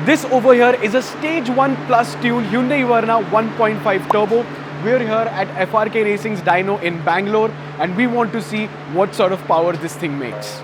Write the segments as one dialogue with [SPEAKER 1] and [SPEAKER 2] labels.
[SPEAKER 1] This over here is a Stage 1 Plus tuned Hyundai Verna 1.5 turbo. We're here at FRK Racing's Dyno in Bangalore and we want to see what sort of power this thing makes.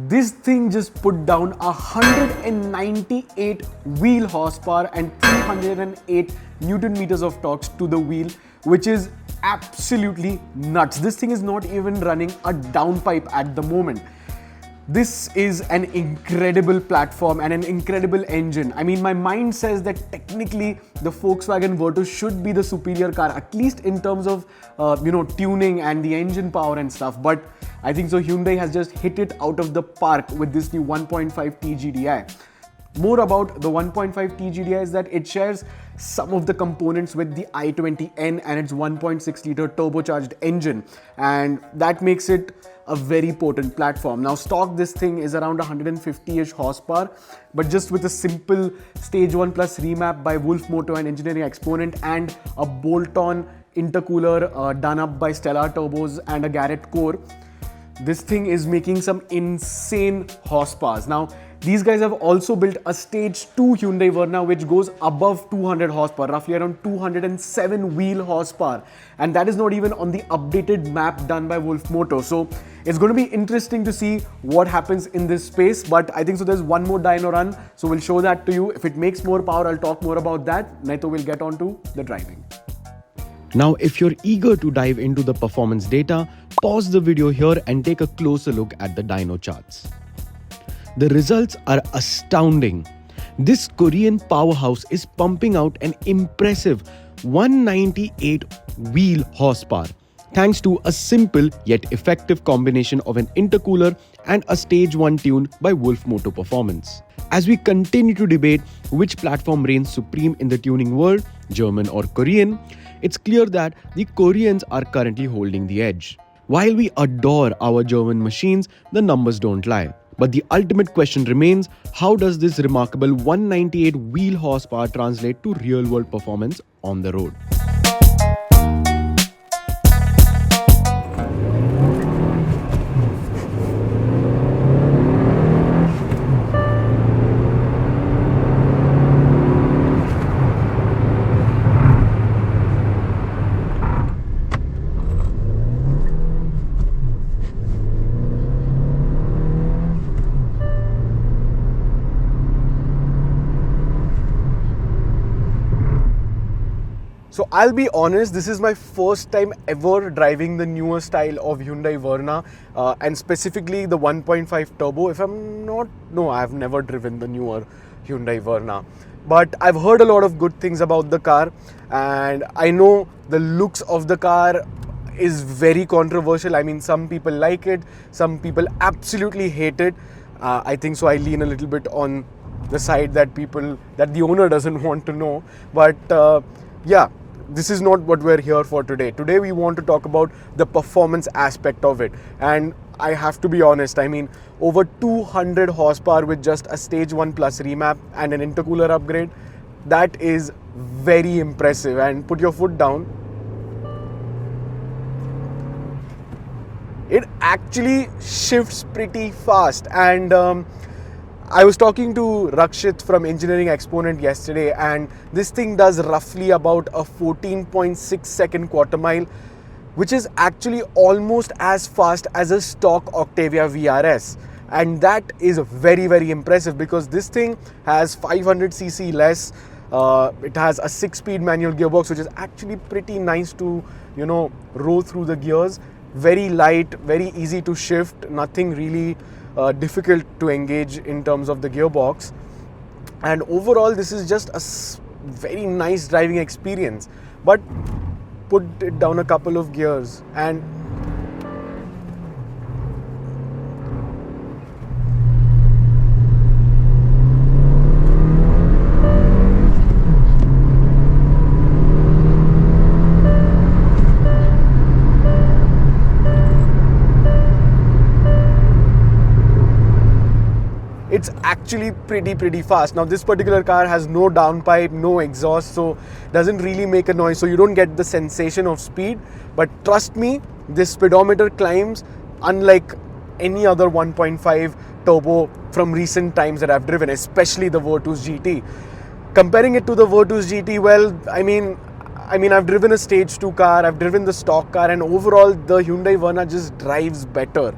[SPEAKER 1] This thing just put down 198 wheel horsepower and 308 Newton meters of torque to the wheel, which is absolutely nuts. This thing is not even running a downpipe at the moment. This is an incredible platform and an incredible engine. I mean, my mind says that technically the Volkswagen Virtus should be the superior car, at least in terms of tuning and the engine power and stuff. But I think so Hyundai has just hit it out of the park with this new 1.5 TGDi. More about the 1.5 TGDi is that it shares some of the components with the i20N and its 1.6 litre turbocharged engine, and that makes it a very potent platform. Now stock this thing is around 150-ish horsepower, but just with a simple Stage 1 Plus remap by Wolf Moto and Engineering Exponent and a bolt-on intercooler done up by Stellar Turbos and a Garrett core, this thing is making some insane horsepowers. Now, these guys have also built a Stage 2 Hyundai Verna which goes above 200 horsepower, roughly around 207 wheel horsepower. And that is not even on the updated map done by Wolf Moto. So it's going to be interesting to see what happens in this space. But I think so there's one more dyno run. So we'll show that to you. If it makes more power, I'll talk more about that. Naito will get on to the driving.
[SPEAKER 2] Now, if you're eager to dive into the performance data, pause the video here and take a closer look at the dyno charts. The results are astounding. This Korean powerhouse is pumping out an impressive 198 wheel horsepower, thanks to a simple yet effective combination of an intercooler and a Stage 1 tune by Wolf Moto Performance. As we continue to debate which platform reigns supreme in the tuning world, German or Korean, it's clear that the Koreans are currently holding the edge. While we adore our German machines, the numbers don't lie. But the ultimate question remains, how does this remarkable 198 wheel horsepower translate to real-world performance on the road?
[SPEAKER 1] So I'll be honest, this is my first time ever driving the newer style of Hyundai Verna and specifically the 1.5 turbo. If I'm not, no, I've never driven the newer Hyundai Verna. but I've heard a lot of good things about the car, and I know the looks of the car is very controversial. I mean, some people like it, some people absolutely hate it. I think so I lean a little bit on the side that the owner doesn't want to know. But yeah, this is not what we're here for today. Today we want to talk about the performance aspect of it. And I have to be honest, I mean, over 200 horsepower with just a stage 1 plus remap and an intercooler upgrade, that is very impressive. And put your foot down. It actually shifts pretty fast. And I was talking to Shreshth from Engineering Exponent yesterday, and this thing does roughly about a 14.6 second quarter mile, which is actually almost as fast as a stock Octavia VRS. And that is very, very impressive because this thing has 500cc less. It has a 6-speed manual gearbox, which is actually pretty nice to, roll through the gears. Very light, very easy to shift, nothing really difficult to engage in terms of the gearbox. And overall, this is just a very nice driving experience. But put it down a couple of gears and it's actually pretty fast. Now this particular car has no downpipe, no exhaust, so doesn't really make a noise, so you don't get the sensation of speed. But trust me, this speedometer climbs unlike any other 1.5 turbo from recent times that I've driven, especially the Virtus GT. Comparing it to the Virtus GT, well, I mean I've driven a stage 2 car, I've driven the stock car, and overall the Hyundai Verna just drives better.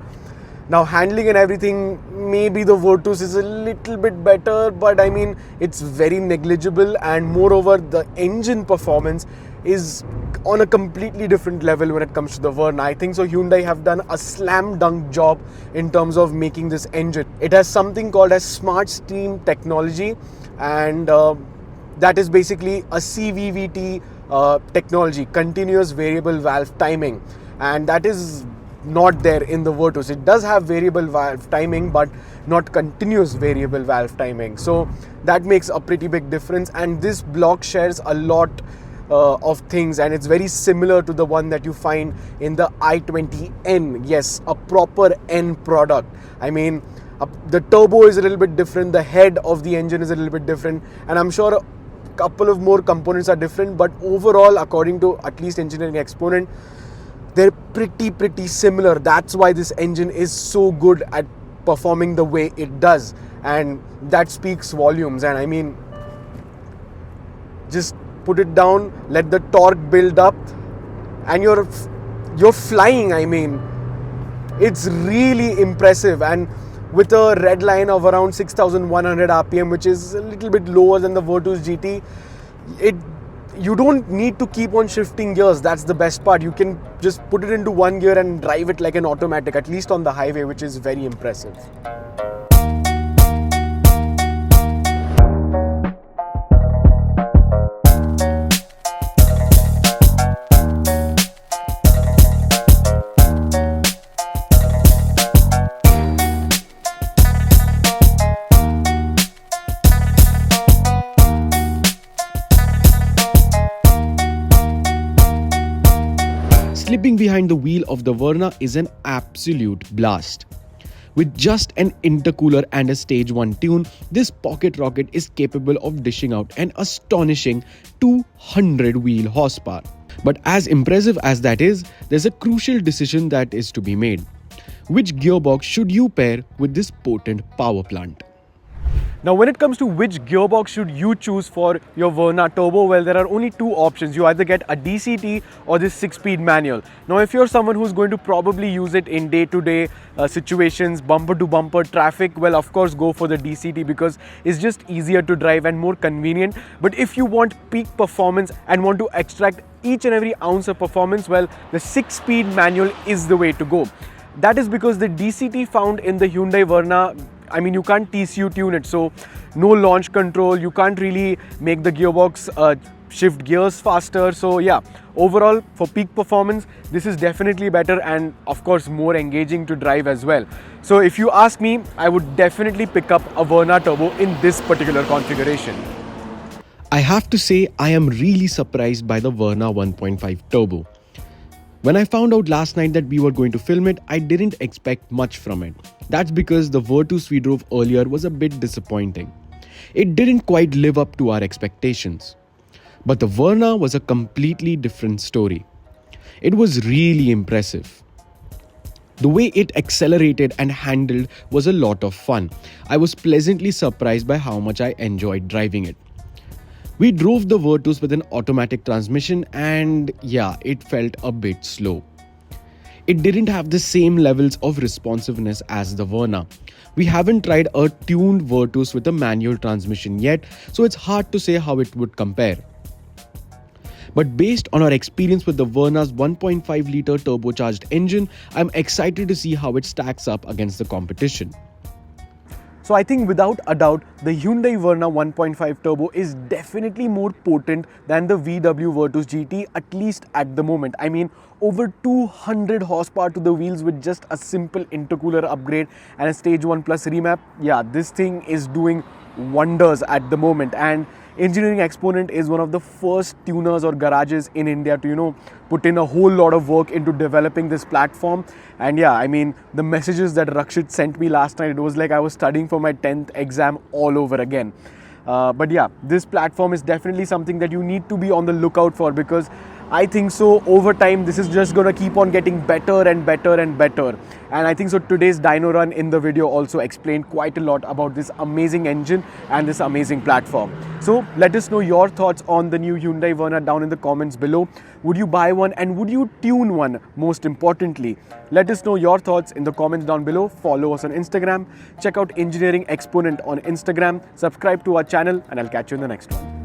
[SPEAKER 1] Now handling and everything, maybe the Virtus is a little bit better, but I mean, it's very negligible, and moreover, the engine performance is on a completely different level when it comes to the Verna. I think so Hyundai have done a slam dunk job in terms of making this engine. It has something called as Smart Steam technology, and that is basically a CVVT technology, continuous variable valve timing, and that is not there in the Virtus. It does have variable valve timing, but not continuous variable valve timing. So that makes a pretty big difference, and this block shares a lot of things, and it's very similar to the one that you find in the i20N. Yes, a proper N product. I mean, the turbo is a little bit different, the head of the engine is a little bit different, and I'm sure a couple of more components are different, but overall, according to at least Engineering Exponent, they're pretty similar. That's why this engine is so good at performing the way it does, and that speaks volumes. And I mean, just put it down, let the torque build up, and you're flying. I mean, it's really impressive. And with a red line of around 6,100 RPM, which is a little bit lower than the Virtus GT, you don't need to keep on shifting gears. That's the best part. You can just put it into one gear and drive it like an automatic, at least on the highway, which is very impressive.
[SPEAKER 2] Slipping behind the wheel of the Verna is an absolute blast. With just an intercooler and a stage 1 tune, this pocket rocket is capable of dishing out an astonishing 200 wheel horsepower. But as impressive as that is, there's a crucial decision that is to be made. Which gearbox should you pair with this potent power plant?
[SPEAKER 1] Now, when it comes to which gearbox should you choose for your Verna Turbo, well, there are only two options. You either get a DCT or this 6-speed manual. Now, if you're someone who's going to probably use it in day-to-day situations, bumper-to-bumper traffic, well, of course, go for the DCT because it's just easier to drive and more convenient. But if you want peak performance and want to extract each and every ounce of performance, well, the 6-speed manual is the way to go. That is because the DCT found in the Hyundai Verna I mean, you can't TCU tune it, so no launch control, you can't really make the gearbox shift gears faster. So yeah, overall for peak performance, this is definitely better and of course more engaging to drive as well. So if you ask me, I would definitely pick up a Verna Turbo in this particular configuration.
[SPEAKER 2] I have to say, I am really surprised by the Verna 1.5 Turbo. When I found out last night that we were going to film it, I didn't expect much from it. That's because the Virtus we drove earlier was a bit disappointing. It didn't quite live up to our expectations. But the Verna was a completely different story. It was really impressive. The way it accelerated and handled was a lot of fun. I was pleasantly surprised by how much I enjoyed driving it. We drove the Virtus with an automatic transmission and yeah, it felt a bit slow. It didn't have the same levels of responsiveness as the Verna. We haven't tried a tuned Virtus with a manual transmission yet, so it's hard to say how it would compare. But based on our experience with the Verna's 1.5 litre turbocharged engine, I'm excited to see how it stacks up against the competition.
[SPEAKER 1] So I think without a doubt, the Hyundai Verna 1.5 Turbo is definitely more potent than the VW Virtus GT, at least at the moment. I mean, over 200 horsepower to the wheels with just a simple intercooler upgrade and a Stage 1 Plus remap. Yeah, this thing is doing wonders at the moment, and Engineering Exponent is one of the first tuners or garages in India to, put in a whole lot of work into developing this platform. And yeah, I mean, the messages that Rakshit sent me last night, it was like I was studying for my 10th exam all over again. But yeah, this platform is definitely something that you need to be on the lookout for, because I think so over time this is just gonna keep on getting better and better and better. And I think so today's dyno run in the video also explained quite a lot about this amazing engine and this amazing platform. So let us know your thoughts on the new Hyundai Verna down in the comments below. Would you buy one and would you tune one, most importantly? Let us know your thoughts in the comments down below. Follow us on Instagram. Check out Engineering Exponent on Instagram. Subscribe to our channel and I'll catch you in the next one.